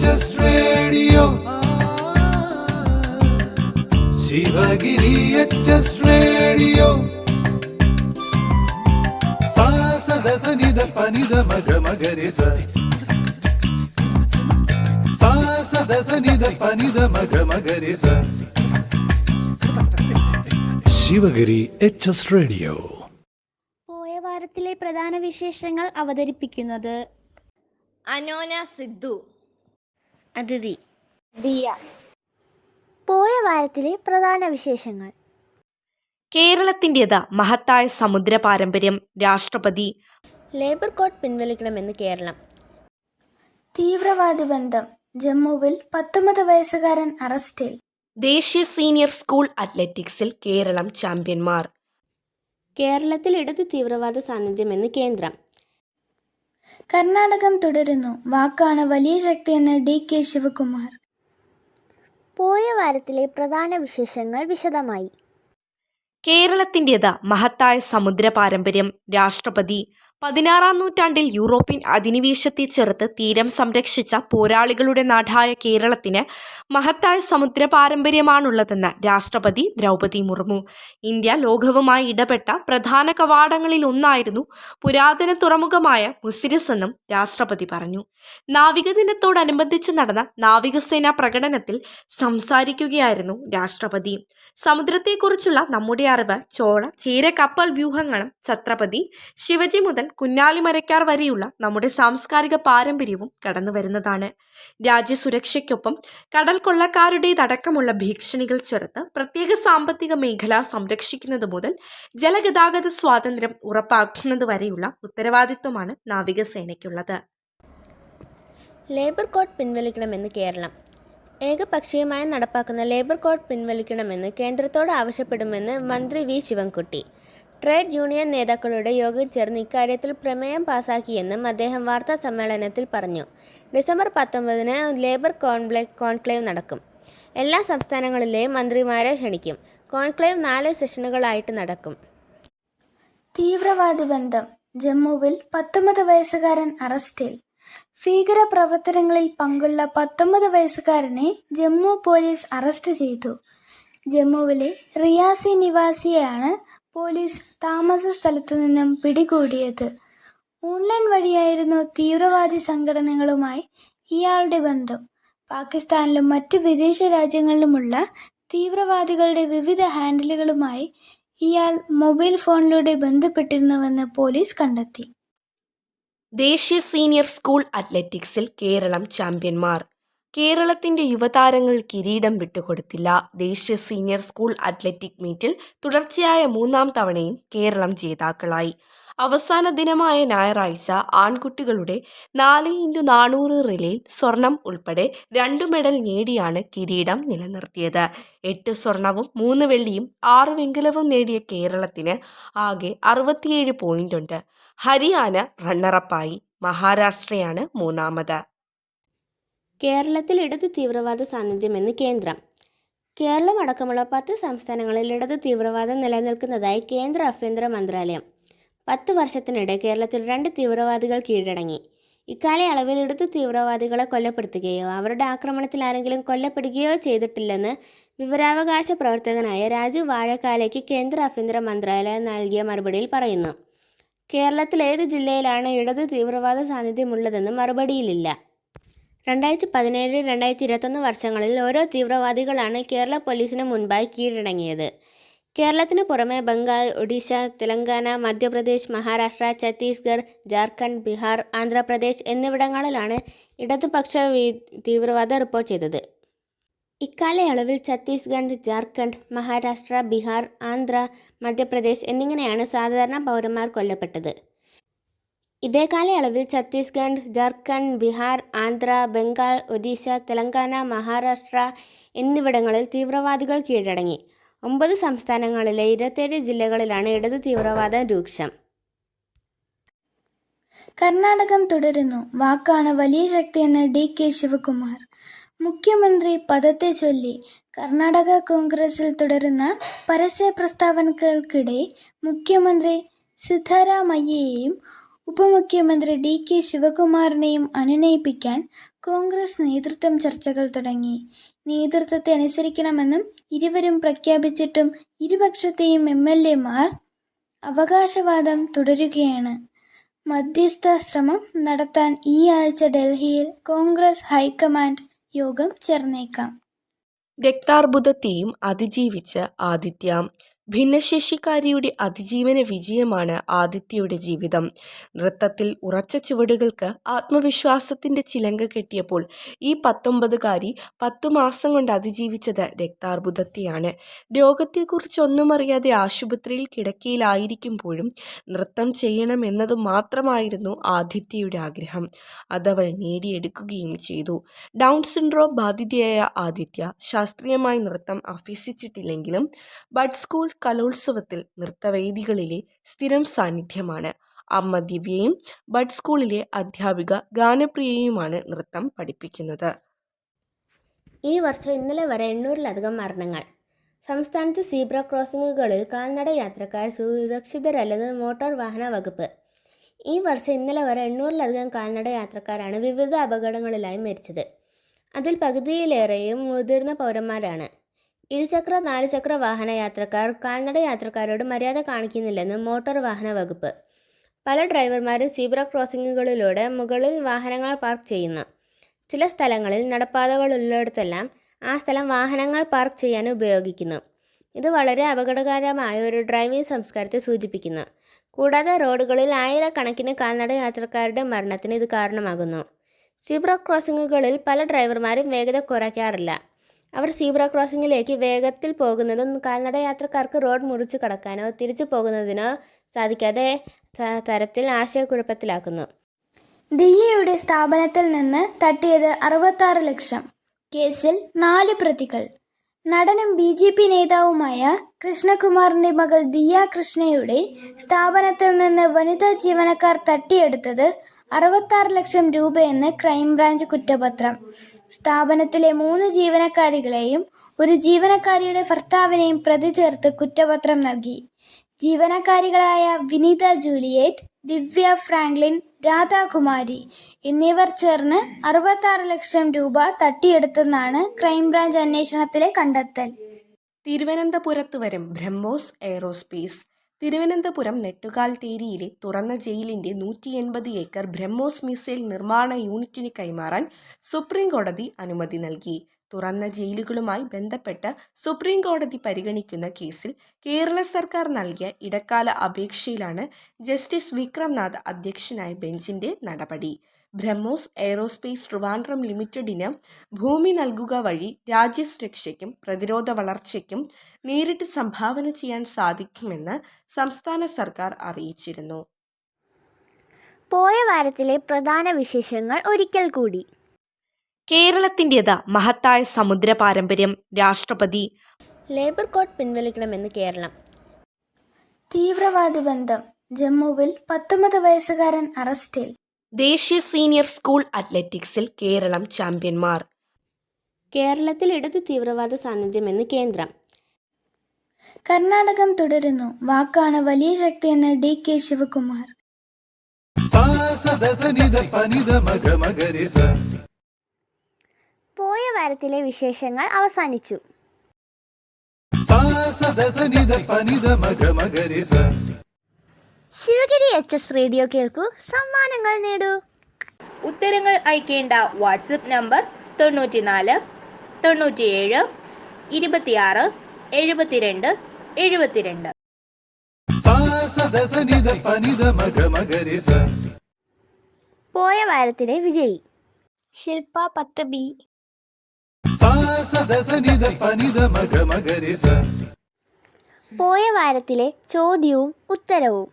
HS Radio. Sivagiri HS Radio. സാ സദ സനിധ പനിധ മഗ മഗരി സ. സാ സദ സനിധ പനിധ മഗ മഗരി സ. Sivagiri HS Radio. പോയ വാരത്തിലെ പ്രധാന വിശേഷങ്ങൾ അവതരിപ്പിക്കുന്നത് അനോന സിദ്ധു, അതിഥി ദിയ. പോയ വാരത്തിലെ പ്രധാന വിശേഷങ്ങൾ. കേരളത്തിൻ്റെത് മഹത്തായ സമുദ്ര പാരമ്പര്യം. രാഷ്ട്രപതി. ലേബർ കോഡ് പിൻവലിക്കണമെന്ന് കേരളം. തീവ്രവാദി ബന്ധം. ജമ്മുവിൽ 19 വയസ്സുകാരൻ അറസ്റ്റിൽ. ദേശീയ സീനിയർ സ്കൂൾ അത്ലറ്റിക്സിൽ കേരളം ചാമ്പ്യന്മാർ. കേരളത്തിൽ ഇടത് തീവ്രവാദ സാന്നിധ്യമെന്ന് കേന്ദ്രം. കർണാടകം തുടരുന്നു. വാക്കാണ് വലിയ ശക്തിയെന്ന് DK ശിവകുമാർ. പോയ വാരത്തിലെ പ്രധാന വിശേഷങ്ങൾ വിശദമായി. കേരളത്തിൻ്റെത് മഹത്തായ സമുദ്ര പാരമ്പര്യം. രാഷ്ട്രപതി. 16-ാം നൂറ്റാണ്ടിൽ യൂറോപ്യൻ അധിനിവേശത്തെ ചെറുത്ത് തീരം സംരക്ഷിച്ച പോരാളികളുടെ നാടായ കേരളത്തിന് മഹത്തായ സമുദ്ര പാരമ്പര്യമാണുള്ളതെന്ന് രാഷ്ട്രപതി ദ്രൗപദി മുർമു. ഇന്ത്യ ലോകവുമായി ഇടപെട്ട പ്രധാന കവാടങ്ങളിൽ ഒന്നായിരുന്നു പുരാതന തുറമുഖമായ മുസിരിസ് എന്നും രാഷ്ട്രപതി പറഞ്ഞു. നാവിക ദിനത്തോടനുബന്ധിച്ച് നടന്ന നാവികസേനാ പ്രകടനത്തിൽ സംസാരിക്കുകയായിരുന്നു രാഷ്ട്രപതി. സമുദ്രത്തെക്കുറിച്ചുള്ള നമ്മുടെ അറിവ് ചോള ചേര കപ്പൽ വ്യൂഹങ്ങളും ഛത്രപതി ശിവജി മുതൽ കുഞ്ഞാലി മരക്കാർ വരെയുള്ള നമ്മുടെ സാംസ്കാരിക പാരമ്പര്യവും കടന്നു വരുന്നതാണ്. രാജ്യസുരക്ഷയ്ക്കൊപ്പം കടൽ കൊള്ളക്കാരുടേതടക്കമുള്ള ഭീഷണികൾ ചെറുത്ത് പ്രത്യേക സാമ്പത്തിക മേഖല സംരക്ഷിക്കുന്നത് മുതൽ ജലഗതാഗത സ്വാതന്ത്ര്യം ഉറപ്പാക്കുന്നത് വരെയുള്ള ഉത്തരവാദിത്വമാണ് നാവികസേനയ്ക്കുള്ളത്. ലേബർ കോഡ് പിൻവലിക്കണമെന്ന് കേരളം. ഏകപക്ഷീയമായി നടപ്പാക്കുന്ന ലേബർ കോഡ് പിൻവലിക്കണമെന്ന് കേന്ദ്രത്തോട് ആവശ്യപ്പെടുമെന്ന് മന്ത്രി വി ശിവൻകുട്ടി. ട്രേഡ് യൂണിയൻ നേതാക്കളുടെ യോഗം ചേർന്ന് ഇക്കാര്യത്തിൽ പ്രമേയം പാസാക്കിയെന്നും അദ്ദേഹം വാർത്താ സമ്മേളനത്തിൽ പറഞ്ഞു. ഡിസംബർ 19-ന് ലേബർ കോൺക്ലേവ് നടക്കും. എല്ലാ സംസ്ഥാനങ്ങളിലെയും മന്ത്രിമാരെ ക്ഷണിക്കും. കോൺക്ലേവ് 4 സെഷനുകളായിട്ട് നടക്കും. തീവ്രവാദി ബന്ധം. ജമ്മുവിൽ 19 വയസ്സുകാരൻ അറസ്റ്റിൽ. ഭീകര പ്രവർത്തനങ്ങളിൽ പങ്കുള്ള 19 വയസ്സുകാരനെ ജമ്മു പോലീസ് അറസ്റ്റ് ചെയ്തു. ജമ്മുവിലെ റിയാസി നിവാസിയെയാണ് പോലീസ് താമസ സ്ഥലത്തു നിന്നും പിടികൂടിയത്. ഓൺലൈൻ വഴിയായിരുന്നു തീവ്രവാദി സംഘടനകളുമായി ഇയാളുടെ ബന്ധം. പാകിസ്ഥാനിലും മറ്റു വിദേശ രാജ്യങ്ങളിലുമുള്ള തീവ്രവാദികളുടെ വിവിധ ഹാൻഡിലുകളുമായി ഇയാൾ മൊബൈൽ ഫോണിലൂടെ ബന്ധപ്പെട്ടിരുന്നുവെന്ന് പോലീസ് കണ്ടെത്തി. ദേശീയ സീനിയർ സ്കൂൾ അത്ലറ്റിക്സിൽ കേരളം ചാമ്പ്യന്മാർ. കേരളത്തിന്റെ യുവതാരങ്ങൾ കിരീടം വിട്ടുകൊടുത്തില്ല. ദേശീയ സീനിയർ സ്കൂൾ അത്ലറ്റിക് മീറ്റിൽ തുടർച്ചയായ 3-ാം തവണയും കേരളം ജേതാക്കളായി. അവസാന ദിനമായ ഞായറാഴ്ച ആൺകുട്ടികളുടെ 4x400 റിലേയിൽ സ്വർണം ഉൾപ്പെടെ 2 മെഡൽ നേടിയാണ് കിരീടം നിലനിർത്തിയത്. 8 സ്വർണവും 3 വെള്ളിയും 6 വെങ്കലവും നേടിയ കേരളത്തിന് ആകെ 67 പോയിന്റുണ്ട്. ഹരിയാന റണ്ണറപ്പായി. മഹാരാഷ്ട്രയാണ് 3-ാമത്. കേരളത്തിൽ ഇടത് തീവ്രവാദ സാന്നിധ്യമെന്ന് കേന്ദ്രം. കേരളം അടക്കമുള്ള 10 സംസ്ഥാനങ്ങളിൽ ഇടത് തീവ്രവാദം നിലനിൽക്കുന്നതായി കേന്ദ്ര ആഭ്യന്തര മന്ത്രാലയം. 10 വർഷത്തിനിടെ കേരളത്തിൽ 2 തീവ്രവാദികൾ കീഴടങ്ങി. ഇക്കാലയളവിൽ ഇടത് തീവ്രവാദികളെ കൊല്ലപ്പെടുത്തുകയോ അവരുടെ ആക്രമണത്തിൽ ആരെങ്കിലും കൊല്ലപ്പെടുകയോ ചെയ്തിട്ടില്ലെന്ന് വിവരാവകാശ പ്രവർത്തകനായ രാജു വാഴക്കാലയ്ക്ക് കേന്ദ്ര ആഭ്യന്തര മന്ത്രാലയം നൽകിയ മറുപടിയിൽ പറയുന്നു. കേരളത്തിൽ ഏത് ജില്ലയിലാണ് ഇടത് തീവ്രവാദ സാന്നിധ്യമുള്ളതെന്ന് മറുപടിയിലില്ല. 2017-2021 വർഷങ്ങളിൽ ഓരോ തീവ്രവാദികളാണ് കേരള പോലീസിന് മുൻപായി കീഴടങ്ങിയത്. കേരളത്തിന് പുറമെ ബംഗാൾ, ഒഡീഷ, തെലങ്കാന, മധ്യപ്രദേശ്, മഹാരാഷ്ട്ര, ഛത്തീസ്ഗഡ്, ജാർഖണ്ഡ്, ബീഹാർ, ആന്ധ്രാപ്രദേശ് എന്നിവിടങ്ങളിലാണ് ഇടതുപക്ഷ തീവ്രവാദം റിപ്പോർട്ട് ചെയ്തത്. ഇക്കാലയളവിൽ ഛത്തീസ്ഗഡ്, ജാർഖണ്ഡ്, മഹാരാഷ്ട്ര, ബീഹാർ, ആന്ധ്ര, മധ്യപ്രദേശ് എന്നിങ്ങനെയാണ് സാധാരണ പൗരന്മാർ കൊല്ലപ്പെട്ടത്. ഇതേ കാലയളവിൽ ഛത്തീസ്ഗഡ്, ജാർഖണ്ഡ്, ബീഹാർ, ആന്ധ്ര, ബംഗാൾ, ഒഡീഷ, തെലങ്കാന, മഹാരാഷ്ട്ര എന്നിവിടങ്ങളിൽ തീവ്രവാദികൾ കീഴടങ്ങി. 9 സംസ്ഥാനങ്ങളിലെ 27 ജില്ലകളിലാണ് ഇടത് തീവ്രവാദം രൂക്ഷം. കർണാടകം തുടരുന്നു. വാക്കാണ് വലിയ ശക്തിയെന്ന് DK ശിവകുമാർ. മുഖ്യമന്ത്രി പദത്തെ ചൊല്ലി കർണാടക കോൺഗ്രസിൽ തുടരുന്ന പരസ്യ പ്രസ്താവനകൾക്കിടെ മുഖ്യമന്ത്രി സിദ്ധരാമയ്യയെയും ഉപമുഖ്യമന്ത്രി DK ശിവകുമാറിനെയും അനുനയിപ്പിക്കാൻ കോൺഗ്രസ് നേതൃത്വം ചർച്ചകൾ തുടങ്ങി. നേതൃത്വത്തെ അനുസരിക്കണമെന്നും ഇരുവരും പ്രഖ്യാപിച്ചിട്ടും ഇരുപക്ഷത്തെയും MLA-മാർ അവകാശവാദം തുടരുകയാണ്. മധ്യസ്ഥ ശ്രമം നടത്താൻ ഈ ആഴ്ച ഡൽഹിയിൽ കോൺഗ്രസ് ഹൈക്കമാൻഡ് യോഗം ചേർന്നേക്കാം. രക്താർബുദത്തെയും അതിജീവിച്ച് ആദിത്യ. ഭിന്നശേഷിക്കാരിയുടെ അതിജീവന വിജയമാണ് ആദിത്യയുടെ ജീവിതം. നൃത്തത്തിൽ ഉറച്ച ചുവടുകൾക്ക് ആത്മവിശ്വാസത്തിന്റെ ചിലങ്ക കെട്ടിയപ്പോൾ ഈ 19കാരി 10 മാസം കൊണ്ട് അതിജീവിച്ചത് രക്താർബുദത്തെയാണ്. രോഗത്തെക്കുറിച്ചൊന്നും അറിയാതെ ആശുപത്രിയിൽ കിടക്കയിലായിരിക്കുമ്പോഴും നൃത്തം ചെയ്യണമെന്നതു മാത്രമായിരുന്നു ആദിത്യയുടെ ആഗ്രഹം. അതവൾ നേടിയെടുക്കുകയും ചെയ്തു. ഡൗൺ സിൻഡ്രോം ബാധിതയായ ആദിത്യ ശാസ്ത്രീയമായി നൃത്തം അഭ്യസിച്ചിട്ടില്ലെങ്കിലും ബഡ് സ്കൂൾ കലോത്സവത്തിൽ നൃത്തവേദികളിലെ സ്ഥിരം സാന്നിധ്യമാണ്. അമ്മ ദിവ്യയും ബഡ് സ്കൂളിലെ അധ്യാപിക ഗാനപ്രിയയുമാണ് നൃത്തം പഠിപ്പിക്കുന്നത്. ഈ വർഷം ഇന്നലെ വരെ 800-ലധികം മരണങ്ങൾ. സംസ്ഥാനത്ത് സീബ്ര ക്രോസിംഗുകളിൽ കാൽനട യാത്രക്കാർ സുരക്ഷിതരല്ലെന്ന് മോട്ടോർ വാഹന വകുപ്പ്. ഈ വർഷം ഇന്നലെ വരെ 800-ലധികം കാൽനട യാത്രക്കാരാണ് വിവിധ അപകടങ്ങളിലായി മരിച്ചത്. അതിൽ പകുതിയിലേറെയും മുതിർന്ന പൗരന്മാരാണ്. ഇരുചക്ര 4 ചക്ര വാഹന യാത്രക്കാർ കാൽനട യാത്രക്കാരോട് മര്യാദ കാണിക്കുന്നില്ലെന്ന് മോട്ടോർ വാഹന വകുപ്പ്. പല ഡ്രൈവർമാരും സീബ്ര ക്രോസിംഗുകളിലൂടെ മുകളിൽ വാഹനങ്ങൾ പാർക്ക് ചെയ്യുന്നു. ചില സ്ഥലങ്ങളിൽ നടപ്പാതകളുള്ളിടത്തെല്ലാം ആ സ്ഥലം വാഹനങ്ങൾ പാർക്ക് ചെയ്യാൻ ഉപയോഗിക്കുന്നു. ഇത് വളരെ അപകടകരമായ ഒരു ഡ്രൈവിംഗ് സംസ്കാരത്തെ സൂചിപ്പിക്കുന്നു. കൂടാതെ റോഡുകളിൽ ആയിരക്കണക്കിന് കാൽനട യാത്രക്കാരുടെ മരണത്തിന് ഇത് കാരണമാകുന്നു. സീബ്ര ക്രോസിംഗുകളിൽ പല ഡ്രൈവർമാരും വേഗത കുറയ്ക്കാറില്ല. അവർ സീബ്ര ക്രോസിംഗിലേക്ക് വേഗത്തിൽ പോകുന്നതും കാൽനട യാത്രക്കാർക്ക് റോഡ് മുറിച്ചു കടക്കാനോ തിരിച്ചു പോകുന്നതിനോ സാധിക്കാതെ തരത്തിൽ ആശയക്കുഴപ്പത്തിലാക്കുന്നു. ദിയയുടെ സ്ഥാപനത്തിൽ നിന്ന് തട്ടിയത് 66 ലക്ഷം. കേസിൽ 4 പ്രതികൾ. നടനും BJP നേതാവുമായ കൃഷ്ണകുമാറിന്റെ മകൾ ദിയ കൃഷ്ണയുടെ സ്ഥാപനത്തിൽ നിന്ന് വനിതാ ജീവനക്കാർ തട്ടിയെടുത്തത് 66 ലക്ഷം രൂപയെന്ന് ക്രൈംബ്രാഞ്ച് കുറ്റപത്രം. സ്ഥാപനത്തിലെ 3 ജീവനക്കാരികളെയും 1 ജീവനക്കാരിയുടെ ഭർത്താവിനെയും പ്രതി ചേർത്ത് കുറ്റപത്രം നൽകി. ജീവനക്കാരികളായ വിനീത ജൂലിയറ്റ്, ദിവ്യ ഫ്രാങ്ക്ലിൻ, രാധാകുമാരി എന്നിവർ ചേർന്ന് 66 ലക്ഷം രൂപ തട്ടിയെടുത്തെന്നാണ് ക്രൈംബ്രാഞ്ച് അന്വേഷണത്തിലെ കണ്ടെത്തൽ. തിരുവനന്തപുരത്ത് വരും ബ്രഹ്മോസ് എയ്റോസ്പേസ്. തിരുവനന്തപുരം നെട്ടുകാൽത്തേരിയിലെ തുറന്ന ജയിലിന്റെ 180 ഏക്കർ ബ്രഹ്മോസ് മിസൈൽ നിർമ്മാണ യൂണിറ്റിന് കൈമാറാൻ സുപ്രീം കോടതി അനുമതി നൽകി. തുറന്ന ജയിലുകളുമായി ബന്ധപ്പെട്ട് സുപ്രീം കോടതി പരിഗണിക്കുന്ന കേസിൽ കേരള സർക്കാർ നൽകിയ ഇടക്കാല അപേക്ഷയിലാണ് ജസ്റ്റിസ് വിക്രംനാഥ് അധ്യക്ഷനായ ബെഞ്ചിന്റെ നടപടി. ബ്രഹ്മോസ് എയ്റോസ്പേസ് ട്രിവാൻഡ്രം ലിമിറ്റഡിന് ഭൂമി നൽകുക വഴി രാജ്യസുരക്ഷയ്ക്കും പ്രതിരോധ വളർച്ചയ്ക്കും നേരിട്ട് സംഭാവന ചെയ്യാൻ സാധിക്കുമെന്ന് സംസ്ഥാന സർക്കാർ അറിയിച്ചിരുന്നു. പോയ വാരത്തിലെ പ്രധാന വിശേഷങ്ങൾ ഒരിക്കൽ കൂടി. കേരളത്തിൻ്റേത് മഹത്തായ സമുദ്ര പാരമ്പര്യം. രാഷ്ട്രപതി. ലേബർ കോഡ് പിൻവലിക്കണമെന്ന് കേരളം. തീവ്രവാദി ബന്ധം. ജമ്മുവിൽ 19 വയസ്സുകാരൻ അറസ്റ്റിൽ. ദേശീയ സീനിയർ സ്കൂൾ അത്ലറ്റിക്സിൽ കേരളം ചാമ്പ്യന്മാർ. കേരളത്തിൽ ഇടത് തീവ്രവാദ സാന്നിധ്യമെന്ന് കേന്ദ്രം. കർണാടകം തുടരുന്നു. വാക്കാണ് വലിയ ശക്തിയെന്ന് DK ശിവകുമാർ. പോയ വാരത്തിലെ വിശേഷങ്ങൾ അവസാനിച്ചു. ശിവഗിരി HS റേഡിയോ കേൾക്കൂ, സമ്മാനങ്ങൾ നേടൂ. ഉത്തരങ്ങൾ അയക്കേണ്ട വാട്സപ്പ് നമ്പർ 94 97 26 72 72. പോയ വാരത്തിലെ വിജയി ശില്പ 10B. പോയ വാരത്തിലെ ചോദ്യവും ഉത്തരവും.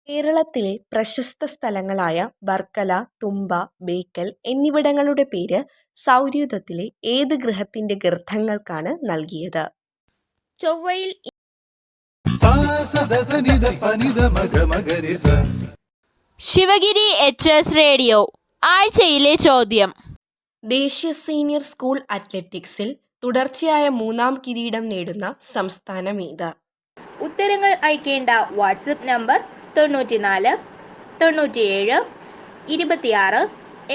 കേരളത്തിലെ പ്രശസ്ത സ്ഥലങ്ങളായ വർക്കല, തുമ്പ, ബേക്കൽ എന്നിവിടങ്ങളുടെ പേര് സൗരയൂഥത്തിലെ ഏത് ഗ്രഹത്തിന്റെ ഗർത്തങ്ങൾക്കാണ് നൽകിയത്? ചൊവ്വയിൽ ശിവഗിരി HS റേഡിയോ ആഴ്ചയിലെ ചോദ്യം. ദേശീയ സീനിയർ സ്കൂൾ അത്ലറ്റിക്സിൽ തുടർച്ചയായ 3ാം കിരീടം നേടുന്ന സംസ്ഥാനം ഏത്? ഉത്തരങ്ങൾ അയക്കേണ്ട വാട്സപ്പ് നമ്പർ 94 97 26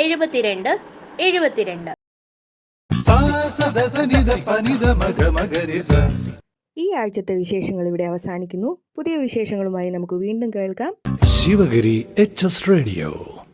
72 72. സാ സദസ നിധ പനിധ മഗ മഗരിസ. ഈ ആഴ്ചത്തെ വിശേഷങ്ങൾ ഇവിടെ അവസാനിക്കുന്നു. പുതിയ വിശേഷങ്ങളുമായി നമുക്ക് വീണ്ടും കേൾക്കാം. Sivagiri HS radio.